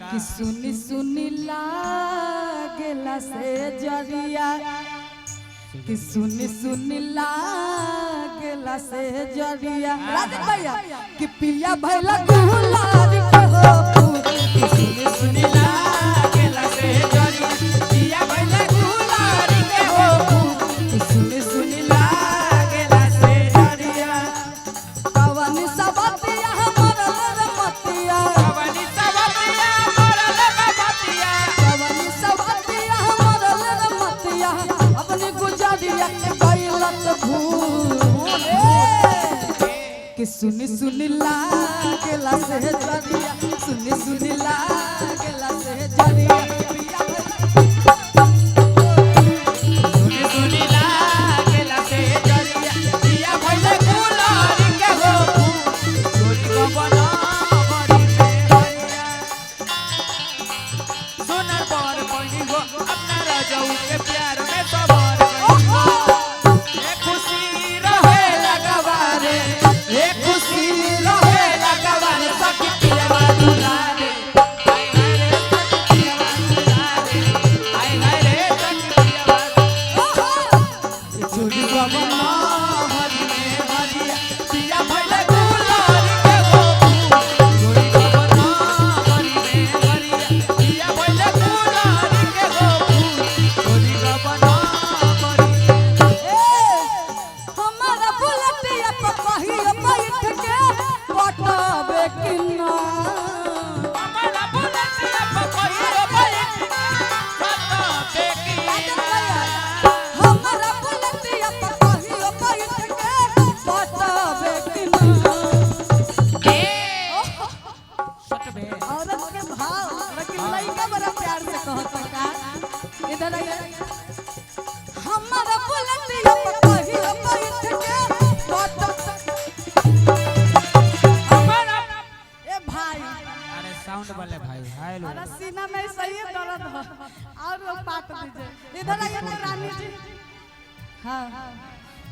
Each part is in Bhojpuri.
कि सुनी सुनी लागेला से जरिया कि सुनी सुनी लागेला से जरिया राजन भैया कि पिया भैला गुलार के हो कि सुनी सुनी लागेला से जरिया पिया भैला गुलार के हो कि सुनी सुनी लागेला से जरिया पवन सबतिया हमर रमतिया पवन सबतिया हमर रमतिया पवन सबतिया हमर रमतिया अपनी गुजरिया के गइलत भूल कि सुनी सुनी लागेला से जरिया सुनी सुनी लागेला से जरिया सुनी सुनी लागेला से जरिया पिया भइले गुलार के हो चोरी को बना बड़ी में हरिया सुनर पर पड़ी हो अपना राजाऊ के प्यार में सवार ए खुशी रहे लगवारे ए खुशी रहे लगवारे सखी पिया दुलारे हाय हाय रे सखी पिया दुलारे हाय हाय रे सखी पिया चोरी को बना हरि में हरिया पिया भइले गुलार के हो चोरी को बना हरि में हरिया पिया भइले गुलार के हो चोरी को बना हमारा बुलटिया पकहियो बैठ के पटावे किन्ना हमारा बुलटिया पकहियो बैठ के पटावे किन्ना हमारा बुलटिया पकहियो बैठ के पटावे किन्ना सटबे औरत के भाव लेकिन लइका बड़ा प्यार से कहत का इधर आइए हमारा बुलटिया पकहियो बैठ के पटावे हमारा ए भाई अरे साउंड वाले भाई हाय लो अरे सीना में सही दर्द है और वो पाट दीजिए इधर आइए ना रानी जी हाँ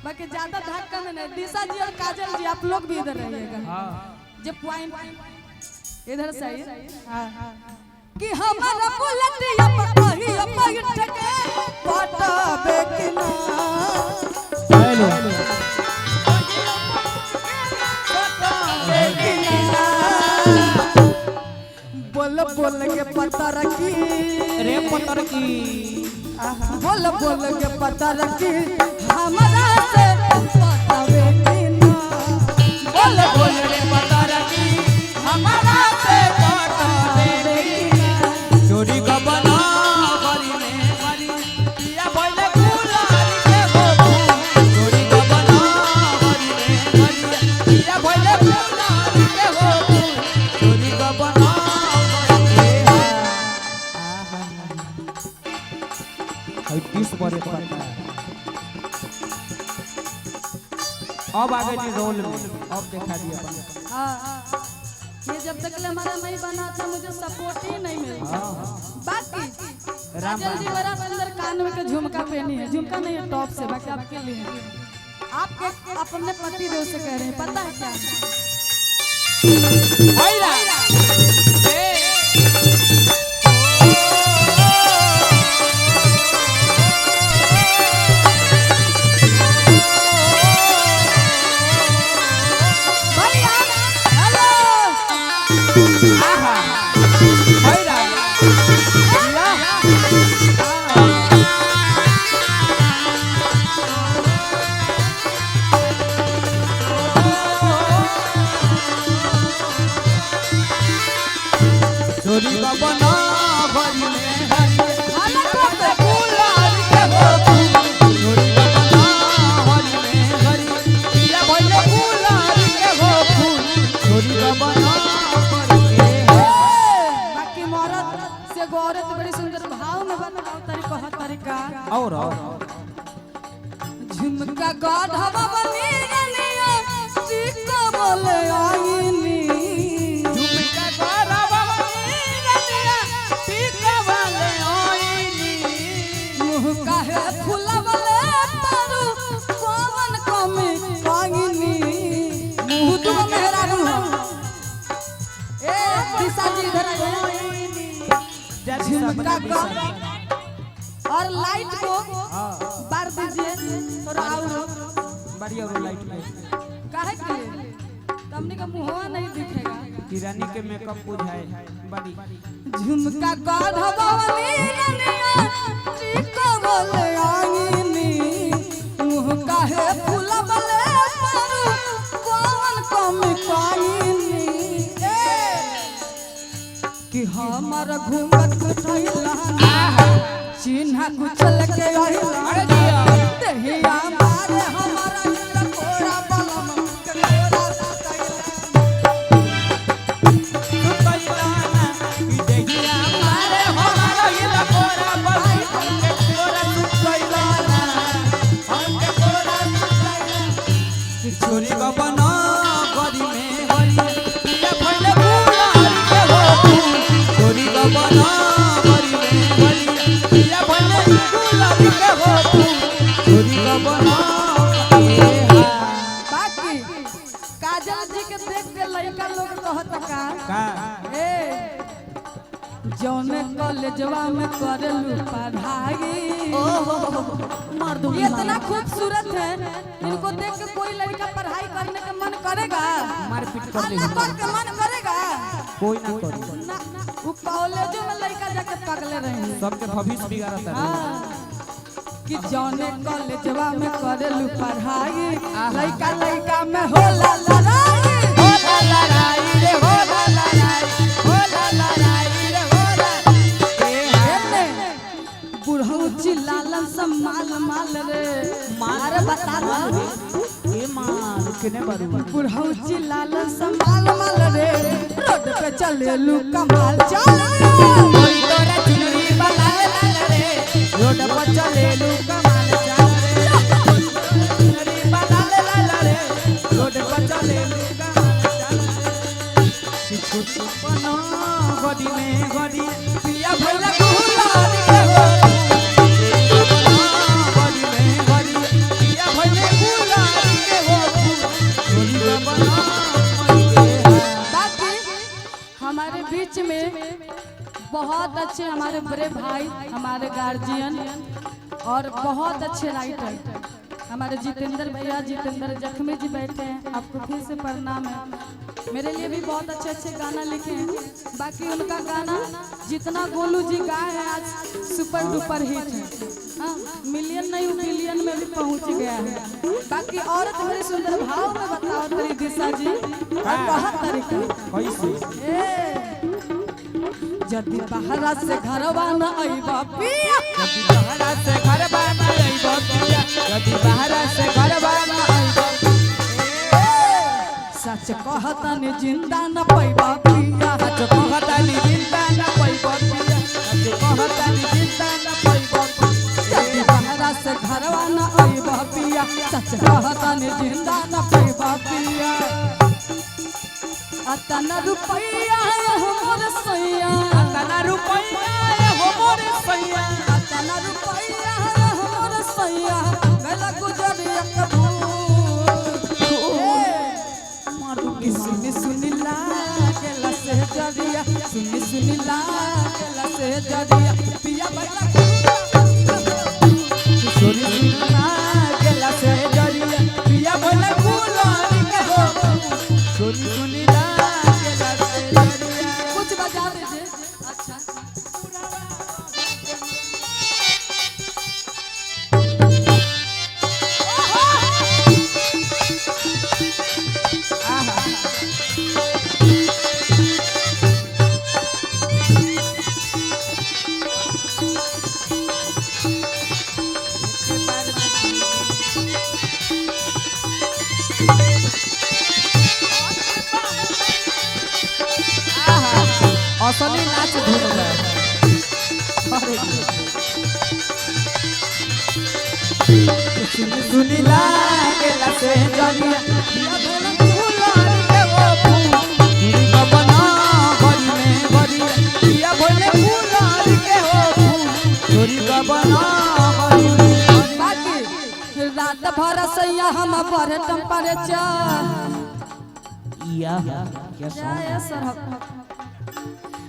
बाकी ज्यादा धक्का में नहीं दिशा जी और काजल जी आप लोग भी इधर रहिएगा हां जो पॉइंट इधर से आइए हाँ कि हमारा बुलटिया पकहियो बैठ के पटावे कि ना हाय लो पटावे कि ना बोल बोल के पता रखी रे पतर की बोल बोल के पता रखी हमारा से पटावे कि ना बोल बोल के पता रखी हमारा से पटावे कि ना चोरी का बना हरि में हरि पिया भइले गुलार के हो चोरी का बना हरि में हरि पिया भइले गुलार के हो चोरी का बना हाय 20 बड़े पड़ता है अब आगे जी रोल में अब दिखा दिया अपन हाँ ये जब तक हमारा नहीं बना था मुझे सपोर्ट ही नहीं मिला बाकी काजल जी बड़ा सुंदर कान में के झुमका पहनी है झुमका नहीं है टॉप से बाकी आपके लिए आपके अपने पति देव से कह रहे हैं पता है क्या हायरा भैया हेलो आहा हायरा चोरी का बना भरी में हरी गुलार के हो चोरी का बना भरी में हरी पिया भइले गुलार के हो फूल चोरी का बना भरी में बाकी मौरत से गौरत बड़ी सुंदर भाव में बताओ तरीका है तरीका और झुमका गाढ़वा बनी रनिया सीता बोले आईनी झुमका गरबा रनिया पीका वाले आईनी मुँह काहे फुलवले तारू पवन कमे आईनी मुँह तो मेहरा ए दिशा जी इधर आइए झुमका का और लाइट को बार दीजिए थोड़ा और बड़ी और लाइट में काहे के हमने का मुंहवा नहीं दिखेगा किरानी के मेकअप बुझाए बड़ी झुमका का धवानी रनिया टीका बोले आईनी मुंह काहे फूला बले पर कौन कम काईनी कि हमर घूंघट उठैला चिन्हा कुचल के आइला अरे दिया देहिया मारे हमारा कोरा बलम के कोरा सुतैला ना कि देहिया मारे हमारा ये कोरा बल के कोरा सुतैला ना हमके कोरा सुतैला कि छोरी का बना गरी में हरी पिया भइले बुलारी के हो छोरी का बना गरी में हरी पिया भइले बुलारी के हो छोरी का बना बाकी काजल जी के देख के लड़का लोग कहत का ए जौने कॉलेजवा में करेलू पढ़ाई मार दूंगी इतना खूबसूरत है इनको देख के कोई लड़का पढ़ाई करने का मन करेगा मारपीट कर दे कर के मन करेगा कोई ना करे ना वो कॉलेजों में लड़का जाके पगले रहे सबके भविष्य बिगाड़ता है कि जौने कॉलेजवा में करेलू पढ़ाई लड़का लड़का में होला लड़ाई होला लड़ाई रे होला लड़ाई होला लड़ाई रे होला बुढ़ऊ चिल्लालन सब माल माल रे मारे बता दो ए माल केने बारू बुढ़ऊ चिल्लालन सब माल माल रे रोड पे चलेलू कमाल चल कोई तोरा चुनरी बना ले रे रोड पर चलेलू कमाल चल रे चुनरी बना ले रे रोड पर चलेलू कमाल चल रे कुछ बना गडी में गडी पिया भइला गुलारी के हो गडी में गडी पिया भइले गुलारी के हो छोरी का बना बाकी हमारे बीच में बहुत अच्छे हमारे बड़े भाई हमारे गार्जियन और बहुत अच्छे राइटर हमारे जितेंद्र भैया जितेंद्र जख्मी जी बैठे हैं आपको फिर से प्रणाम है मेरे लिए भी बहुत अच्छे अच्छे गाना लिखे हैं बाकी उनका गाना जितना गोलू जी गाए हैं आज सुपर डुपर हिट है हाँ मिलियन नहीं बिलियन में भी पहुंच गया है बाकी औरत बड़े सुंदर भाव में बताओ तेरी दिशा जी बहुत तरीका कैसे जदी बहरा से घरवा न आईबा पिया यदि बहरा से घरवा न आईबा पिया यदि बहरा से घरवा न आईबा सच कहतनी जिंदा न पैबा पिया सच कहतनी जिंदा न पैबा पिया सच कहतनी जिंदा न पैबा जदी बहरा से घरवा न आईबा पिया सच कहतनी जिंदा न पैबा पिया अतना रुपया हमर सैया अतना रुपया हो मोर सैया अतना रुपया हमर सैया गला गुजरिया कबू मार दूंगी सुनी सुनी लागला से जरिया सुनी सुनी लागला से जरिया पिया बैला छोरी सुना गेला से जरिया पिया भइले गुलारी के हो छोरी सुनी गेला से जरिया कुछ बजा दीजिए अच्छा असली नाच धुन बा अरे सुनी लागेला से जरिया पिया भइले गुलारी के हो छोरी का बना गरी में गरी पिया भइले गुलारी के हो छोरी का बना गरी में बाकी रात भर सैया हम पर टेम्परेचर या क्या जय सर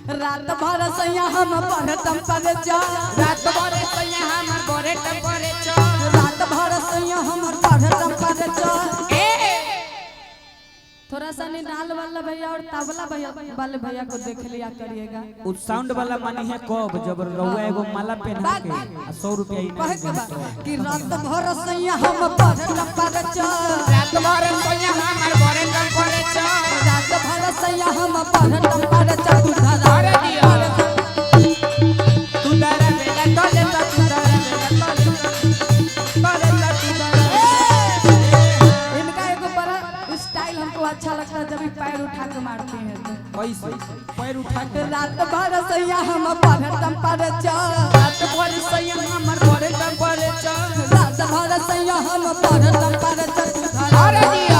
रात भर सैया हम पढ़ टेम्परेचर रात भर सैया हमर बड़े टेम्परेचर रात भर सैया हम पढ़ टेम्परेचर थोड़ा सा निनाल वाला भैया और तबला भैया वाले भैया को देख लिया करिएगा। उस साउंड वाला मानी है कब जब रहुआ एगो माला पहना के 100 रुपया कहे के बा कि रात भर सैया हम पढ़ टेम्परेचर रात भर सैया हमर बड़े टेम्परेचर रात भर सैया हम पढ़ टेम्परेचर तू धरा अरे दिया तू दरा बेला तोले तू दरा बेला तोले इनका एगो बड़ा स्टाइल हमको अच्छा लगता है जब ये पैर उठा के मारते हैं तो पैसे पैर उठा के रात भर सैया हम पढ़ टेम्परेचर रात भर सैया हमर बड़े टेम्परेचर रात भर सैया हम पढ़ टेम्परेचर तू धरा अरे दिया